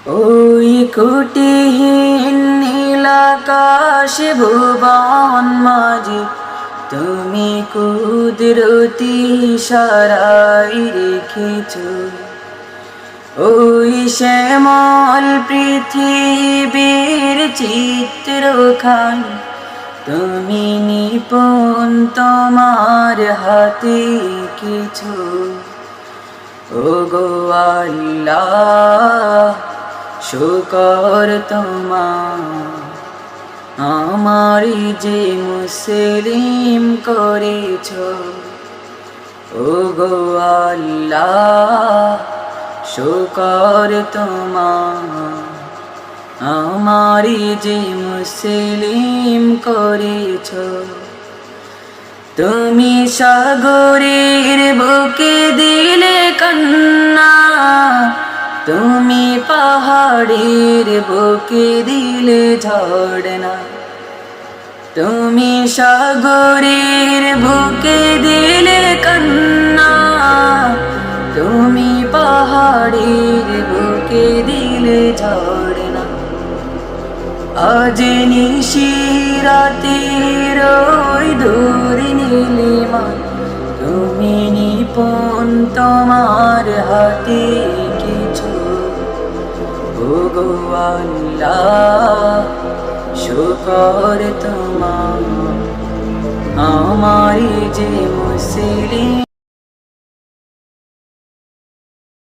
ওই কুটিহীন নীলাকাশ ভুবন মাঝে তুমি কুদরতি ইশারায় রেখেছ। ওই শ্যামল পৃথিবীর চিত্রখানি তুমি নিপুণ তোমার হাতে কিছু। ওগো আল্লাহ শুকর তোমার, আমারি যে মুসলিম করেছ। ওগো আল্লাহ শুকর তোমার, আমারি যে মুসলিম করেছ। তুমি সাগরের বুকে দিলে কান্না, তুমি পাহাড়ের বুকে দিলে ঝর্ণা। তুমি সাগরের বুকে দিলে কান্না, তুমি পাহাড়ের বুকে দিলে ঝর্ণা। আজ নিশিরাতের ওই দূর নীলিমা তুমি নিপুণ তোমার হাতে কিছু। ওগো আল্লাহ শুকর তোমার, আমারি যে মুসলিম।